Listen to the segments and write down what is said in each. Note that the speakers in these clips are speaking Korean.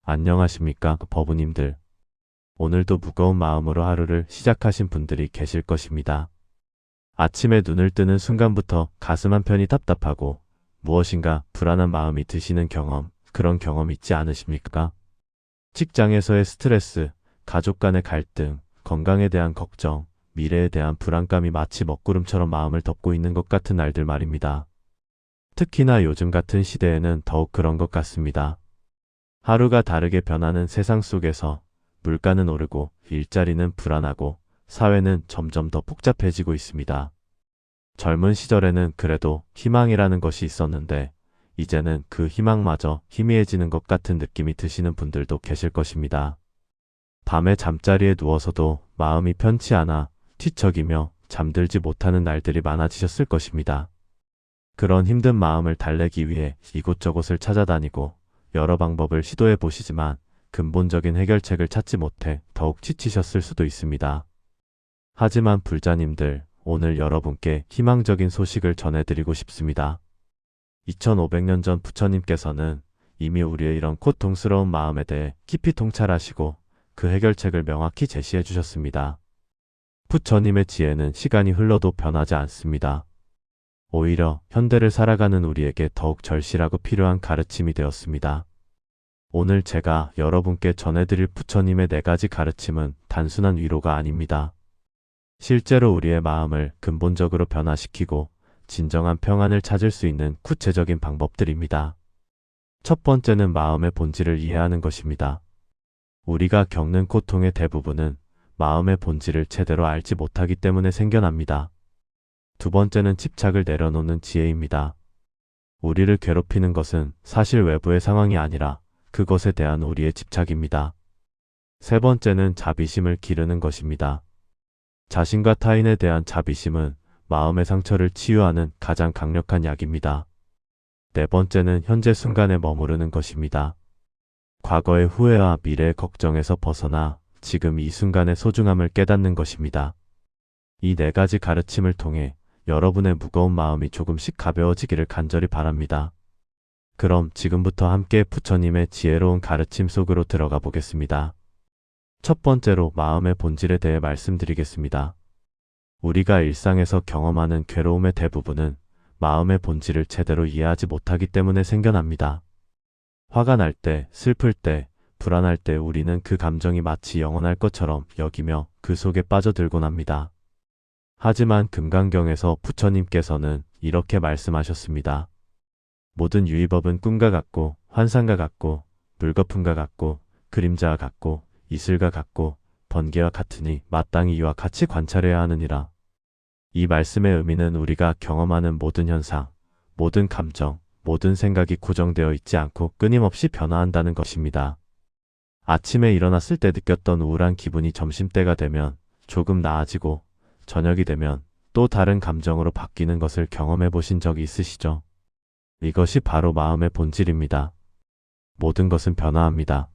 안녕하십니까, 버부님들. 오늘도 무거운 마음으로 하루를 시작하신 분들이 계실 것입니다. 아침에 눈을 뜨는 순간부터 가슴 한편이 답답하고 무엇인가 불안한 마음이 드시는 경험, 그런 경험 있지 않으십니까? 직장에서의 스트레스, 가족 간의 갈등, 건강에 대한 걱정, 미래에 대한 불안감이 마치 먹구름처럼 마음을 덮고 있는 것 같은 날들 말입니다. 특히나 요즘 같은 시대에는 더욱 그런 것 같습니다. 하루가 다르게 변하는 세상 속에서 물가는 오르고 일자리는 불안하고 사회는 점점 더 복잡해지고 있습니다. 젊은 시절에는 그래도 희망이라는 것이 있었는데 이제는 그 희망마저 희미해지는 것 같은 느낌이 드시는 분들도 계실 것입니다. 밤에 잠자리에 누워서도 마음이 편치 않아 뒤척이며 잠들지 못하는 날들이 많아지셨을 것입니다. 그런 힘든 마음을 달래기 위해 이곳저곳을 찾아다니고 여러 방법을 시도해 보시지만 근본적인 해결책을 찾지 못해 더욱 지치셨을 수도 있습니다. 하지만 불자님들, 오늘 여러분께 희망적인 소식을 전해드리고 싶습니다. 2500년 전 부처님께서는 이미 우리의 이런 고통스러운 마음에 대해 깊이 통찰하시고 그 해결책을 명확히 제시해 주셨습니다. 부처님의 지혜는 시간이 흘러도 변하지 않습니다. 오히려 현대를 살아가는 우리에게 더욱 절실하고 필요한 가르침이 되었습니다. 오늘 제가 여러분께 전해드릴 부처님의 4가지 가르침은 단순한 위로가 아닙니다. 실제로 우리의 마음을 근본적으로 변화시키고 진정한 평안을 찾을 수 있는 구체적인 방법들입니다. 첫 번째는 마음의 본질을 이해하는 것입니다. 우리가 겪는 고통의 대부분은 마음의 본질을 제대로 알지 못하기 때문에 생겨납니다. 두 번째는 집착을 내려놓는 지혜입니다. 우리를 괴롭히는 것은 사실 외부의 상황이 아니라 그것에 대한 우리의 집착입니다. 세 번째는 자비심을 기르는 것입니다. 자신과 타인에 대한 자비심은 마음의 상처를 치유하는 가장 강력한 약입니다. 네 번째는 현재 순간에 머무르는 것입니다. 과거의 후회와 미래의 걱정에서 벗어나 지금 이 순간의 소중함을 깨닫는 것입니다. 이 4가지 가르침을 통해 여러분의 무거운 마음이 조금씩 가벼워지기를 간절히 바랍니다. 그럼 지금부터 함께 부처님의 지혜로운 가르침 속으로 들어가 보겠습니다. 첫 번째로 마음의 본질에 대해 말씀드리겠습니다. 우리가 일상에서 경험하는 괴로움의 대부분은 마음의 본질을 제대로 이해하지 못하기 때문에 생겨납니다. 화가 날 때, 슬플 때, 불안할 때 우리는 그 감정이 마치 영원할 것처럼 여기며 그 속에 빠져들곤 합니다. 하지만 금강경에서 부처님께서는 이렇게 말씀하셨습니다. 모든 유의법은 꿈과 같고 환상과 같고 물거품과 같고 그림자와 같고 이슬과 같고 번개와 같으니 마땅히 이와 같이 관찰해야 하느니라. 이 말씀의 의미는 우리가 경험하는 모든 현상, 모든 감정, 모든 생각이 고정되어 있지 않고 끊임없이 변화한다는 것입니다. 아침에 일어났을 때 느꼈던 우울한 기분이 점심때가 되면 조금 나아지고 저녁이 되면 또 다른 감정으로 바뀌는 것을 경험해 보신 적이 있으시죠? 이것이 바로 마음의 본질입니다. 모든 것은 변화합니다.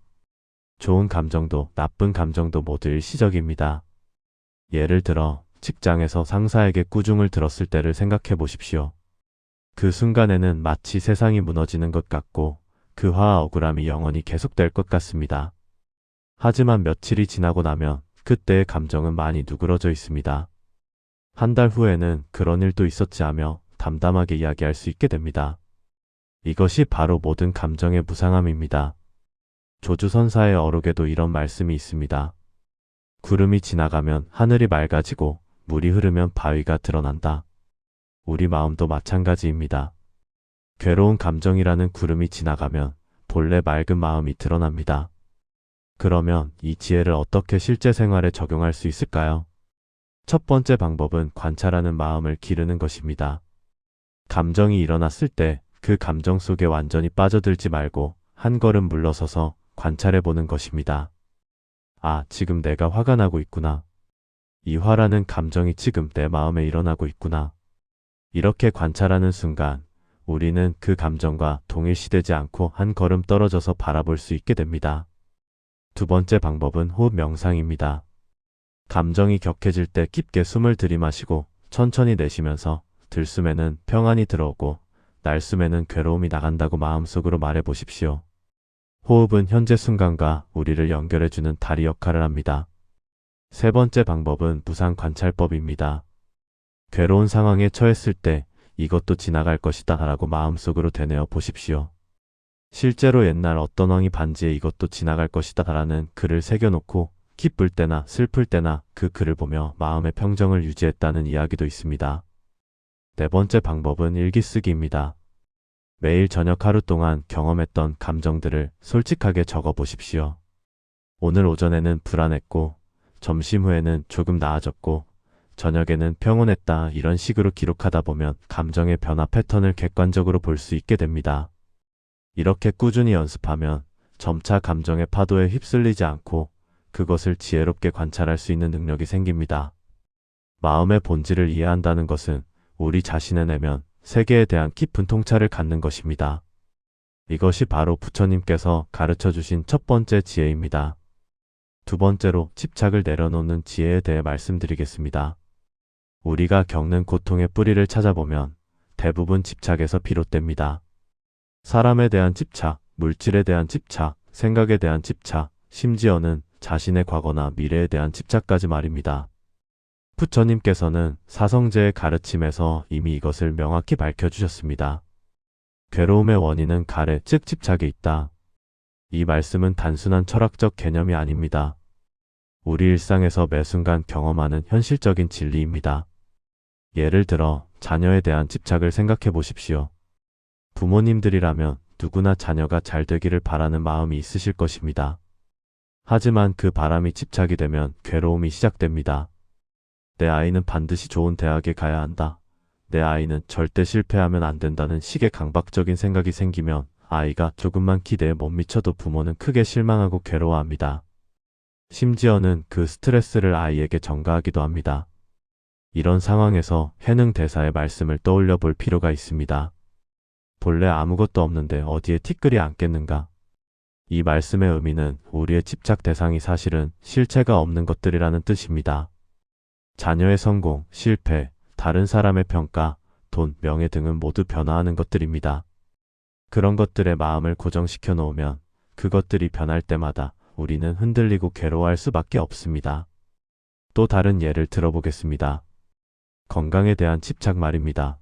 좋은 감정도 나쁜 감정도 모두 일시적입니다. 예를 들어 직장에서 상사에게 꾸중을 들었을 때를 생각해 보십시오. 그 순간에는 마치 세상이 무너지는 것 같고 그 화와 억울함이 영원히 계속될 것 같습니다. 하지만 며칠이 지나고 나면 그때의 감정은 많이 누그러져 있습니다. 한 달 후에는 그런 일도 있었지 하며 담담하게 이야기할 수 있게 됩니다. 이것이 바로 모든 감정의 무상함입니다. 조주선사의 어록에도 이런 말씀이 있습니다. 구름이 지나가면 하늘이 맑아지고 물이 흐르면 바위가 드러난다. 우리 마음도 마찬가지입니다. 괴로운 감정이라는 구름이 지나가면 본래 맑은 마음이 드러납니다. 그러면 이 지혜를 어떻게 실제 생활에 적용할 수 있을까요? 첫 번째 방법은 관찰하는 마음을 기르는 것입니다. 감정이 일어났을 때 그 감정 속에 완전히 빠져들지 말고 한 걸음 물러서서 관찰해 보는 것입니다. 아, 지금 내가 화가 나고 있구나. 이 화라는 감정이 지금 내 마음에 일어나고 있구나. 이렇게 관찰하는 순간 우리는 그 감정과 동일시되지 않고 한 걸음 떨어져서 바라볼 수 있게 됩니다. 두 번째 방법은 호흡 명상입니다. 감정이 격해질 때 깊게 숨을 들이마시고 천천히 내쉬면서 들숨에는 평안이 들어오고 날숨에는 괴로움이 나간다고 마음속으로 말해 보십시오. 호흡은 현재 순간과 우리를 연결해주는 다리 역할을 합니다. 세 번째 방법은 무상 관찰법입니다. 괴로운 상황에 처했을 때 이것도 지나갈 것이다 라고 마음속으로 되뇌어 보십시오. 실제로 옛날 어떤 왕이 반지에 이것도 지나갈 것이다 라는 글을 새겨놓고 기쁠 때나 슬플 때나 그 글을 보며 마음의 평정을 유지했다는 이야기도 있습니다. 네 번째 방법은 일기쓰기입니다. 매일 저녁 하루 동안 경험했던 감정들을 솔직하게 적어 보십시오. 오늘 오전에는 불안했고, 점심 후에는 조금 나아졌고, 저녁에는 평온했다 이런 식으로 기록하다 보면 감정의 변화 패턴을 객관적으로 볼 수 있게 됩니다. 이렇게 꾸준히 연습하면 점차 감정의 파도에 휩쓸리지 않고 그것을 지혜롭게 관찰할 수 있는 능력이 생깁니다. 마음의 본질을 이해한다는 것은 우리 자신의 내면, 세계에 대한 깊은 통찰을 갖는 것입니다. 이것이 바로 부처님께서 가르쳐 주신 첫 번째 지혜입니다. 두 번째로 집착을 내려놓는 지혜에 대해 말씀드리겠습니다. 우리가 겪는 고통의 뿌리를 찾아보면 대부분 집착에서 비롯됩니다. 사람에 대한 집착, 물질에 대한 집착, 생각에 대한 집착, 심지어는 자신의 과거나 미래에 대한 집착까지 말입니다. 부처님께서는 사성제의 가르침에서 이미 이것을 명확히 밝혀주셨습니다. 괴로움의 원인은 가래, 즉 집착에 있다. 이 말씀은 단순한 철학적 개념이 아닙니다. 우리 일상에서 매 순간 경험하는 현실적인 진리입니다. 예를 들어 자녀에 대한 집착을 생각해 보십시오. 부모님들이라면 누구나 자녀가 잘 되기를 바라는 마음이 있으실 것입니다. 하지만 그 바람이 집착이 되면 괴로움이 시작됩니다. 내 아이는 반드시 좋은 대학에 가야 한다. 내 아이는 절대 실패하면 안 된다는 식의 강박적인 생각이 생기면 아이가 조금만 기대에 못 미쳐도 부모는 크게 실망하고 괴로워합니다. 심지어는 그 스트레스를 아이에게 전가하기도 합니다. 이런 상황에서 해능 대사의 말씀을 떠올려 볼 필요가 있습니다. 본래 아무것도 없는데 어디에 티끌이 앉겠는가? 이 말씀의 의미는 우리의 집착 대상이 사실은 실체가 없는 것들이라는 뜻입니다. 자녀의 성공, 실패, 다른 사람의 평가, 돈, 명예 등은 모두 변화하는 것들입니다. 그런 것들에 마음을 고정시켜 놓으면 그것들이 변할 때마다 우리는 흔들리고 괴로워할 수밖에 없습니다. 또 다른 예를 들어보겠습니다. 건강에 대한 집착 말입니다.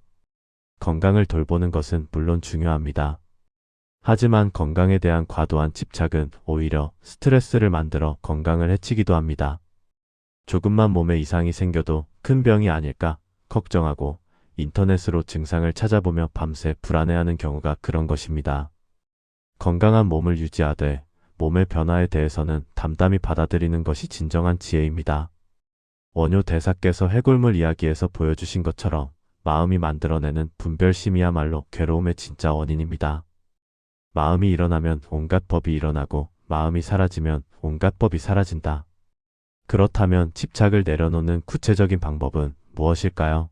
건강을 돌보는 것은 물론 중요합니다. 하지만 건강에 대한 과도한 집착은 오히려 스트레스를 만들어 건강을 해치기도 합니다. 조금만 몸에 이상이 생겨도 큰 병이 아닐까 걱정하고 인터넷으로 증상을 찾아보며 밤새 불안해하는 경우가 그런 것입니다. 건강한 몸을 유지하되 몸의 변화에 대해서는 담담히 받아들이는 것이 진정한 지혜입니다. 원효 대사께서 해골물 이야기에서 보여주신 것처럼 마음이 만들어내는 분별심이야말로 괴로움의 진짜 원인입니다. 마음이 일어나면 온갖 법이 일어나고 마음이 사라지면 온갖 법이 사라진다. 그렇다면 집착을 내려놓는 구체적인 방법은 무엇일까요?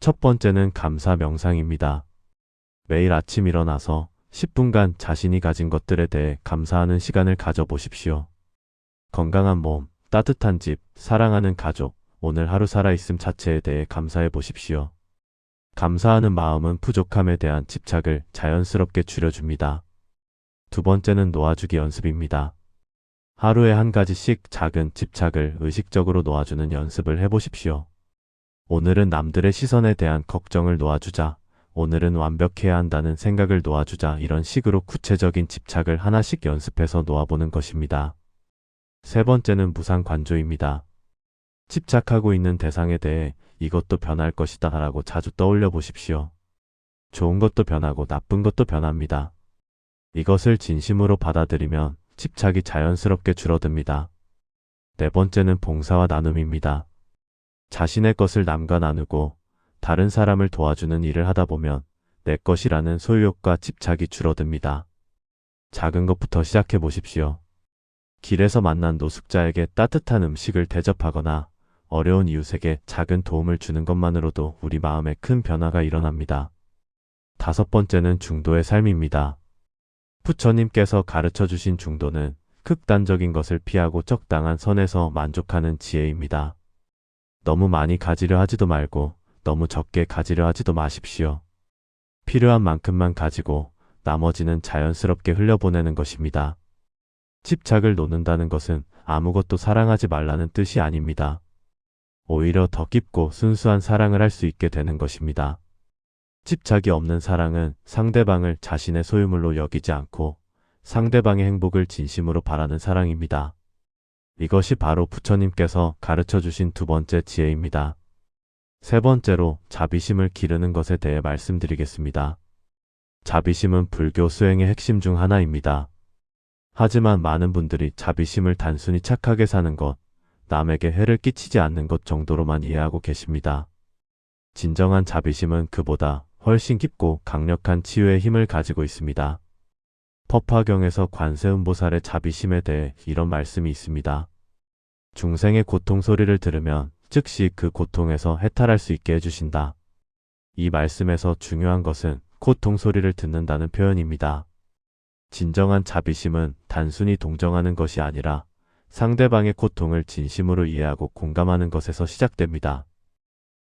첫 번째는 감사 명상입니다. 매일 아침 일어나서 10분간 자신이 가진 것들에 대해 감사하는 시간을 가져보십시오. 건강한 몸, 따뜻한 집, 사랑하는 가족, 오늘 하루 살아있음 자체에 대해 감사해 보십시오. 감사하는 마음은 부족함에 대한 집착을 자연스럽게 줄여줍니다. 두 번째는 놓아주기 연습입니다. 하루에 한 가지씩 작은 집착을 의식적으로 놓아주는 연습을 해보십시오. 오늘은 남들의 시선에 대한 걱정을 놓아주자. 오늘은 완벽해야 한다는 생각을 놓아주자. 이런 식으로 구체적인 집착을 하나씩 연습해서 놓아보는 것입니다. 세 번째는 무상관조입니다. 집착하고 있는 대상에 대해 이것도 변할 것이다 라고 자주 떠올려 보십시오. 좋은 것도 변하고 나쁜 것도 변합니다. 이것을 진심으로 받아들이면 집착이 자연스럽게 줄어듭니다. 네 번째는 봉사와 나눔입니다. 자신의 것을 남과 나누고 다른 사람을 도와주는 일을 하다 보면 내 것이라는 소유욕과 집착이 줄어듭니다. 작은 것부터 시작해 보십시오. 길에서 만난 노숙자에게 따뜻한 음식을 대접하거나 어려운 이웃에게 작은 도움을 주는 것만으로도 우리 마음에 큰 변화가 일어납니다. 다섯 번째는 중도의 삶입니다. 부처님께서 가르쳐 주신 중도는 극단적인 것을 피하고 적당한 선에서 만족하는 지혜입니다. 너무 많이 가지려 하지도 말고 너무 적게 가지려 하지도 마십시오. 필요한 만큼만 가지고 나머지는 자연스럽게 흘려보내는 것입니다. 집착을 놓는다는 것은 아무것도 사랑하지 말라는 뜻이 아닙니다. 오히려 더 깊고 순수한 사랑을 할 수 있게 되는 것입니다. 집착이 없는 사랑은 상대방을 자신의 소유물로 여기지 않고 상대방의 행복을 진심으로 바라는 사랑입니다. 이것이 바로 부처님께서 가르쳐 주신 두 번째 지혜입니다. 세 번째로 자비심을 기르는 것에 대해 말씀드리겠습니다. 자비심은 불교 수행의 핵심 중 하나입니다. 하지만 많은 분들이 자비심을 단순히 착하게 사는 것, 남에게 해를 끼치지 않는 것 정도로만 이해하고 계십니다. 진정한 자비심은 그보다 훨씬 깊고 강력한 치유의 힘을 가지고 있습니다. 법화경에서 관세음보살의 자비심에 대해 이런 말씀이 있습니다. 중생의 고통 소리를 들으면 즉시 그 고통에서 해탈할 수 있게 해주신다. 이 말씀에서 중요한 것은 고통 소리를 듣는다는 표현입니다. 진정한 자비심은 단순히 동정하는 것이 아니라 상대방의 고통을 진심으로 이해하고 공감하는 것에서 시작됩니다.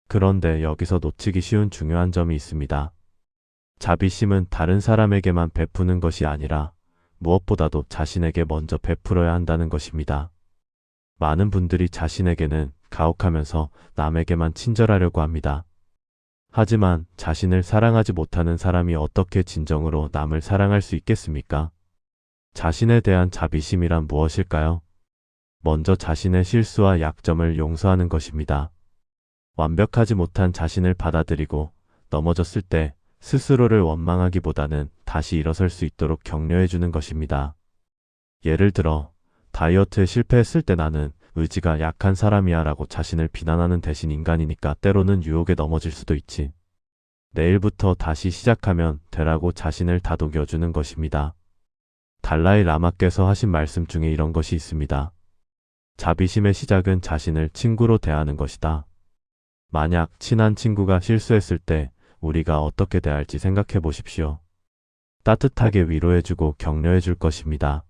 그런데 여기서 놓치기 쉬운 중요한 점이 있습니다. 자비심은 다른 사람에게만 베푸는 것이 아니라 무엇보다도 자신에게 먼저 베풀어야 한다는 것입니다. 많은 분들이 자신에게는 가혹하면서 남에게만 친절하려고 합니다. 하지만 자신을 사랑하지 못하는 사람이 어떻게 진정으로 남을 사랑할 수 있겠습니까? 자신에 대한 자비심이란 무엇일까요? 먼저 자신의 실수와 약점을 용서하는 것입니다. 완벽하지 못한 자신을 받아들이고 넘어졌을 때 스스로를 원망하기보다는 다시 일어설 수 있도록 격려해 주는 것입니다. 예를 들어 다이어트에 실패했을 때 나는 의지가 약한 사람이야 라고 자신을 비난하는 대신 인간이니까 때로는 유혹에 넘어질 수도 있지. 내일부터 다시 시작하면 되라고 자신을 다독여 주는 것입니다. 달라이 라마께서 하신 말씀 중에 이런 것이 있습니다. 자비심의 시작은 자신을 친구로 대하는 것이다. 만약 친한 친구가 실수했을 때 우리가 어떻게 대할지 생각해 보십시오. 따뜻하게 위로해주고 격려해 줄 것입니다.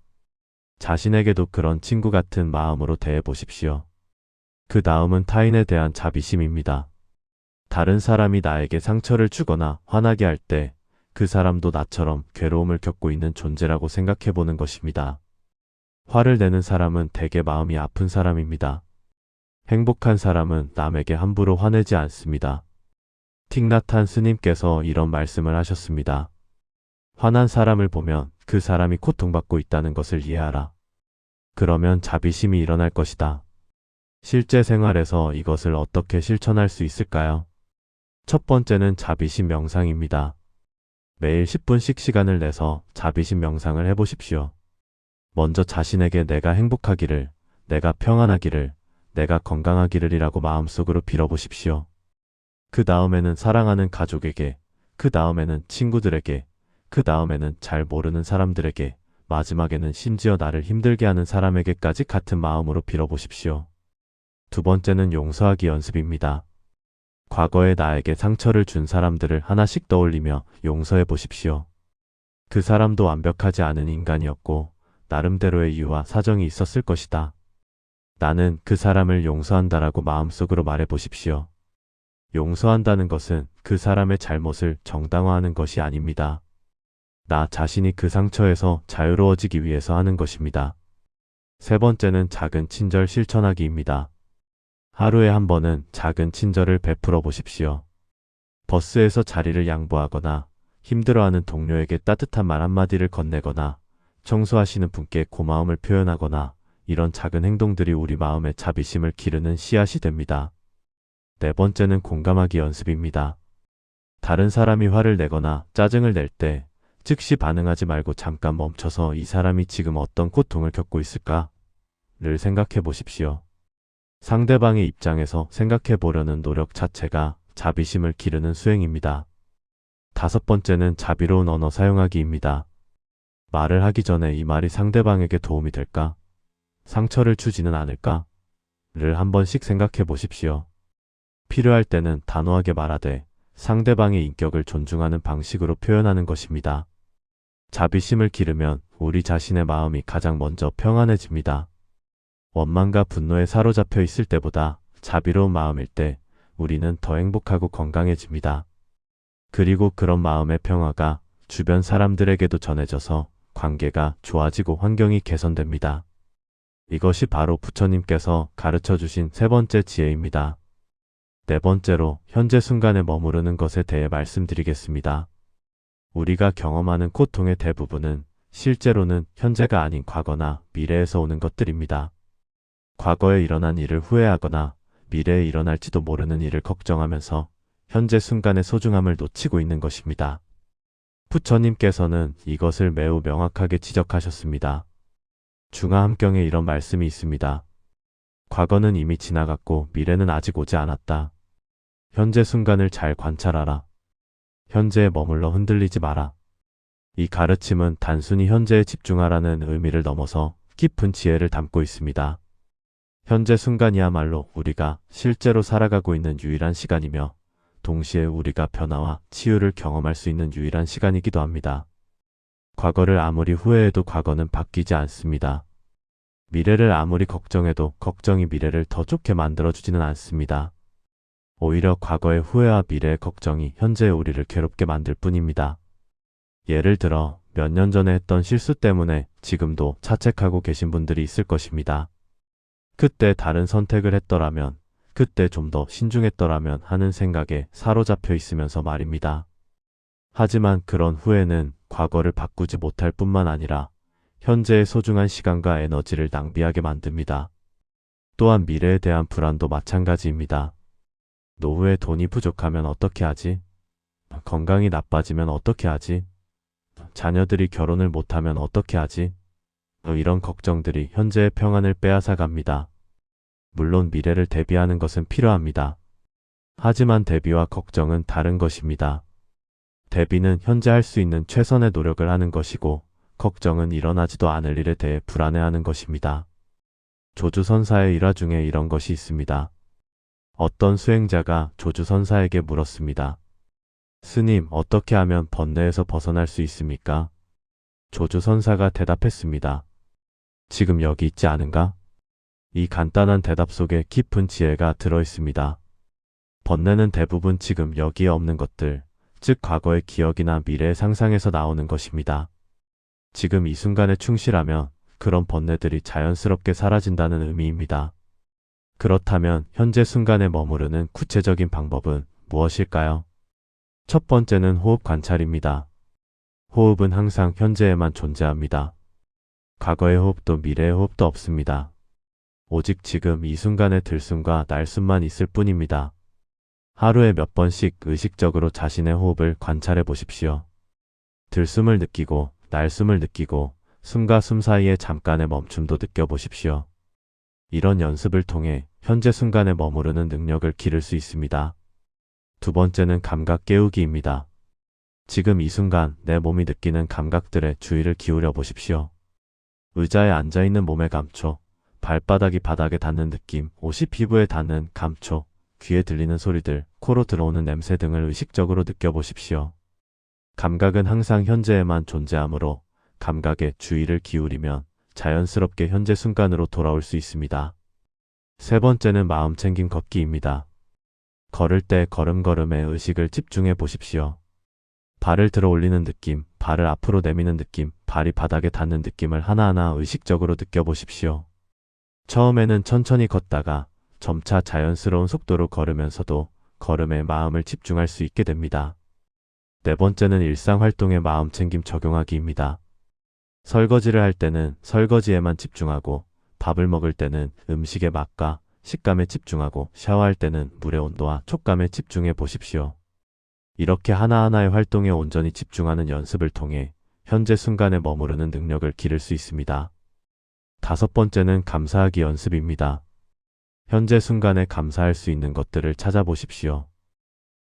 자신에게도 그런 친구 같은 마음으로 대해 보십시오. 그 다음은 타인에 대한 자비심입니다. 다른 사람이 나에게 상처를 주거나 화나게 할 때 그 사람도 나처럼 괴로움을 겪고 있는 존재라고 생각해 보는 것입니다. 화를 내는 사람은 대개 마음이 아픈 사람입니다. 행복한 사람은 남에게 함부로 화내지 않습니다. 틱나탄 스님께서 이런 말씀을 하셨습니다. 화난 사람을 보면 그 사람이 고통받고 있다는 것을 이해하라. 그러면 자비심이 일어날 것이다. 실제 생활에서 이것을 어떻게 실천할 수 있을까요? 첫 번째는 자비심 명상입니다. 매일 10분씩 시간을 내서 자비심 명상을 해보십시오. 먼저 자신에게 내가 행복하기를, 내가 평안하기를, 내가 건강하기를 이라고 마음속으로 빌어보십시오. 그 다음에는 사랑하는 가족에게, 그 다음에는 친구들에게, 그 다음에는 잘 모르는 사람들에게, 마지막에는 심지어 나를 힘들게 하는 사람에게까지 같은 마음으로 빌어보십시오. 두 번째는 용서하기 연습입니다. 과거에 나에게 상처를 준 사람들을 하나씩 떠올리며 용서해 보십시오. 그 사람도 완벽하지 않은 인간이었고 나름대로의 이유와 사정이 있었을 것이다. 나는 그 사람을 용서한다라고 마음속으로 말해 보십시오. 용서한다는 것은 그 사람의 잘못을 정당화하는 것이 아닙니다. 나 자신이 그 상처에서 자유로워지기 위해서 하는 것입니다. 세 번째는 작은 친절 실천하기입니다. 하루에 한 번은 작은 친절을 베풀어 보십시오. 버스에서 자리를 양보하거나 힘들어하는 동료에게 따뜻한 말 한마디를 건네거나 청소하시는 분께 고마움을 표현하거나 이런 작은 행동들이 우리 마음의 자비심을 기르는 씨앗이 됩니다. 네 번째는 공감하기 연습입니다. 다른 사람이 화를 내거나 짜증을 낼 때 즉시 반응하지 말고 잠깐 멈춰서 이 사람이 지금 어떤 고통을 겪고 있을까를 생각해 보십시오. 상대방의 입장에서 생각해 보려는 노력 자체가 자비심을 기르는 수행입니다. 다섯 번째는 자비로운 언어 사용하기입니다. 말을 하기 전에 이 말이 상대방에게 도움이 될까? 상처를 주지는 않을까? 를 한 번씩 생각해 보십시오. 필요할 때는 단호하게 말하되 상대방의 인격을 존중하는 방식으로 표현하는 것입니다. 자비심을 기르면 우리 자신의 마음이 가장 먼저 평안해집니다. 원망과 분노에 사로잡혀 있을 때보다 자비로운 마음일 때 우리는 더 행복하고 건강해집니다. 그리고 그런 마음의 평화가 주변 사람들에게도 전해져서 관계가 좋아지고 환경이 개선됩니다. 이것이 바로 부처님께서 가르쳐 주신 세 번째 지혜입니다. 네 번째로 현재 순간에 머무르는 것에 대해 말씀드리겠습니다. 우리가 경험하는 고통의 대부분은 실제로는 현재가 아닌 과거나 미래에서 오는 것들입니다. 과거에 일어난 일을 후회하거나 미래에 일어날지도 모르는 일을 걱정하면서 현재 순간의 소중함을 놓치고 있는 것입니다. 부처님께서는 이것을 매우 명확하게 지적하셨습니다. 중화함경에 이런 말씀이 있습니다. 과거는 이미 지나갔고 미래는 아직 오지 않았다. 현재 순간을 잘 관찰하라. 현재에 머물러 흔들리지 마라. 이 가르침은 단순히 현재에 집중하라는 의미를 넘어서 깊은 지혜를 담고 있습니다. 현재 순간이야말로 우리가 실제로 살아가고 있는 유일한 시간이며 동시에 우리가 변화와 치유를 경험할 수 있는 유일한 시간이기도 합니다. 과거를 아무리 후회해도 과거는 바뀌지 않습니다. 미래를 아무리 걱정해도 걱정이 미래를 더 좋게 만들어주지는 않습니다. 오히려 과거의 후회와 미래의 걱정이 현재의 우리를 괴롭게 만들 뿐입니다. 예를 들어 몇 년 전에 했던 실수 때문에 지금도 자책하고 계신 분들이 있을 것입니다. 그때 다른 선택을 했더라면, 그때 좀 더 신중했더라면 하는 생각에 사로잡혀 있으면서 말입니다. 하지만 그런 후회는 과거를 바꾸지 못할 뿐만 아니라 현재의 소중한 시간과 에너지를 낭비하게 만듭니다. 또한 미래에 대한 불안도 마찬가지입니다. 노후에 돈이 부족하면 어떻게 하지? 건강이 나빠지면 어떻게 하지? 자녀들이 결혼을 못하면 어떻게 하지? 이런 걱정들이 현재의 평안을 빼앗아 갑니다. 물론 미래를 대비하는 것은 필요합니다. 하지만 대비와 걱정은 다른 것입니다. 대비는 현재 할 수 있는 최선의 노력을 하는 것이고, 걱정은 일어나지도 않을 일에 대해 불안해하는 것입니다. 조주선사의 일화 중에 이런 것이 있습니다. 어떤 수행자가 조주선사에게 물었습니다. 스님, 어떻게 하면 번뇌에서 벗어날 수 있습니까? 조주선사가 대답했습니다. 지금 여기 있지 않은가? 이 간단한 대답 속에 깊은 지혜가 들어 있습니다. 번뇌는 대부분 지금 여기에 없는 것들, 즉 과거의 기억이나 미래의 상상에서 나오는 것입니다. 지금 이 순간에 충실하면 그런 번뇌들이 자연스럽게 사라진다는 의미입니다. 그렇다면 현재 순간에 머무르는 구체적인 방법은 무엇일까요? 첫 번째는 호흡 관찰입니다. 호흡은 항상 현재에만 존재합니다. 과거의 호흡도 미래의 호흡도 없습니다. 오직 지금 이 순간의 들숨과 날숨만 있을 뿐입니다. 하루에 몇 번씩 의식적으로 자신의 호흡을 관찰해 보십시오. 들숨을 느끼고 날숨을 느끼고 숨과 숨 사이의 잠깐의 멈춤도 느껴보십시오. 이런 연습을 통해 현재 순간에 머무르는 능력을 기를 수 있습니다. 두 번째는 감각 깨우기입니다. 지금 이 순간 내 몸이 느끼는 감각들에 주의를 기울여 보십시오. 의자에 앉아있는 몸의 감촉, 발바닥이 바닥에 닿는 느낌, 옷이 피부에 닿는 감촉, 귀에 들리는 소리들, 코로 들어오는 냄새 등을 의식적으로 느껴보십시오. 감각은 항상 현재에만 존재하므로 감각에 주의를 기울이면 자연스럽게 현재 순간으로 돌아올 수 있습니다. 세 번째는 마음 챙김 걷기입니다. 걸을 때 걸음걸음에 의식을 집중해 보십시오. 발을 들어 올리는 느낌, 발을 앞으로 내미는 느낌, 발이 바닥에 닿는 느낌을 하나하나 의식적으로 느껴보십시오. 처음에는 천천히 걷다가 점차 자연스러운 속도로 걸으면서도 걸음에 마음을 집중할 수 있게 됩니다. 네 번째는 일상활동에 마음챙김 적용하기입니다. 설거지를 할 때는 설거지에만 집중하고, 밥을 먹을 때는 음식의 맛과 식감에 집중하고, 샤워할 때는 물의 온도와 촉감에 집중해 보십시오. 이렇게 하나하나의 활동에 온전히 집중하는 연습을 통해 현재 순간에 머무르는 능력을 기를 수 있습니다. 다섯 번째는 감사하기 연습입니다. 현재 순간에 감사할 수 있는 것들을 찾아보십시오.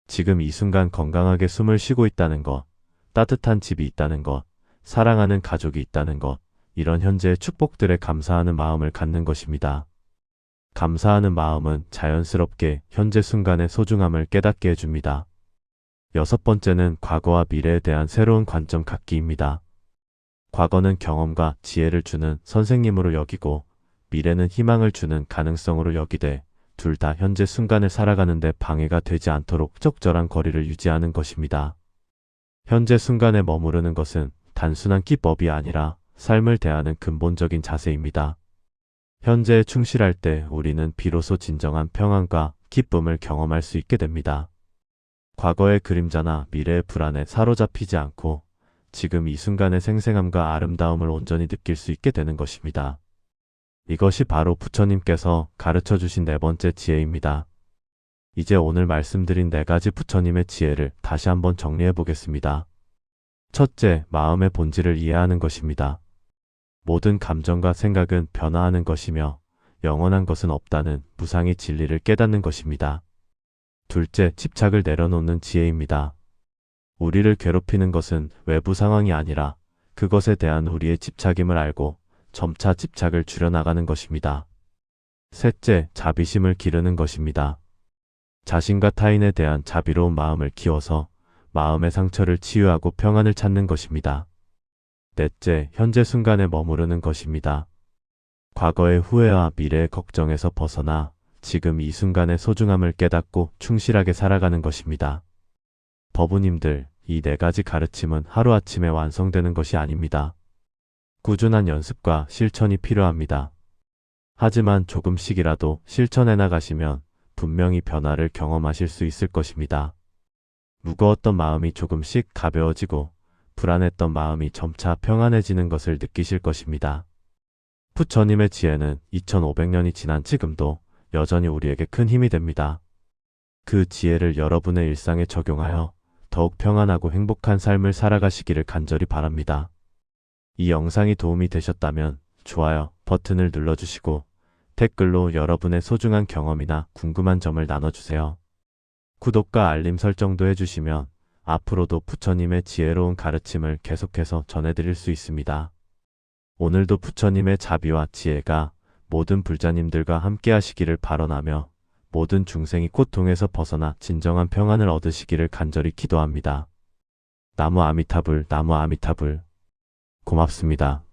지금 이 순간 건강하게 숨을 쉬고 있다는 것, 따뜻한 집이 있다는 것, 사랑하는 가족이 있다는 것, 이런 현재의 축복들에 감사하는 마음을 갖는 것입니다. 감사하는 마음은 자연스럽게 현재 순간의 소중함을 깨닫게 해줍니다. 여섯 번째는 과거와 미래에 대한 새로운 관점 갖기입니다. 과거는 경험과 지혜를 주는 선생님으로 여기고, 미래는 희망을 주는 가능성으로 여기되, 둘 다 현재 순간을 살아가는 데 방해가 되지 않도록 적절한 거리를 유지하는 것입니다. 현재 순간에 머무르는 것은 단순한 기법이 아니라 삶을 대하는 근본적인 자세입니다. 현재에 충실할 때 우리는 비로소 진정한 평안과 기쁨을 경험할 수 있게 됩니다. 과거의 그림자나 미래의 불안에 사로잡히지 않고 지금 이 순간의 생생함과 아름다움을 온전히 느낄 수 있게 되는 것입니다. 이것이 바로 부처님께서 가르쳐 주신 네 번째 지혜입니다. 이제 오늘 말씀드린 네 가지 부처님의 지혜를 다시 한번 정리해 보겠습니다. 첫째, 마음의 본질을 이해하는 것입니다. 모든 감정과 생각은 변화하는 것이며 영원한 것은 없다는 무상의 진리를 깨닫는 것입니다. 둘째, 집착을 내려놓는 지혜입니다. 우리를 괴롭히는 것은 외부 상황이 아니라 그것에 대한 우리의 집착임을 알고 점차 집착을 줄여나가는 것입니다. 셋째, 자비심을 기르는 것입니다. 자신과 타인에 대한 자비로운 마음을 키워서 마음의 상처를 치유하고 평안을 찾는 것입니다. 넷째, 현재 순간에 머무르는 것입니다. 과거의 후회와 미래의 걱정에서 벗어나 지금 이 순간의 소중함을 깨닫고 충실하게 살아가는 것입니다. 법우님들, 이 네 가지 가르침은 하루아침에 완성되는 것이 아닙니다. 꾸준한 연습과 실천이 필요합니다. 하지만 조금씩이라도 실천해 나가시면 분명히 변화를 경험하실 수 있을 것입니다. 무거웠던 마음이 조금씩 가벼워지고 불안했던 마음이 점차 평안해지는 것을 느끼실 것입니다. 부처님의 지혜는 2500년이 지난 지금도 여전히 우리에게 큰 힘이 됩니다. 그 지혜를 여러분의 일상에 적용하여 더욱 평안하고 행복한 삶을 살아가시기를 간절히 바랍니다. 이 영상이 도움이 되셨다면 좋아요 버튼을 눌러주시고 댓글로 여러분의 소중한 경험이나 궁금한 점을 나눠주세요. 구독과 알림 설정도 해주시면 앞으로도 부처님의 지혜로운 가르침을 계속해서 전해드릴 수 있습니다. 오늘도 부처님의 자비와 지혜가 모든 불자님들과 함께 하시기를 발언하며 모든 중생이 고통에서 벗어나 진정한 평안을 얻으시기를 간절히 기도합니다. 나무 아미타불, 나무 아미타불. 고맙습니다.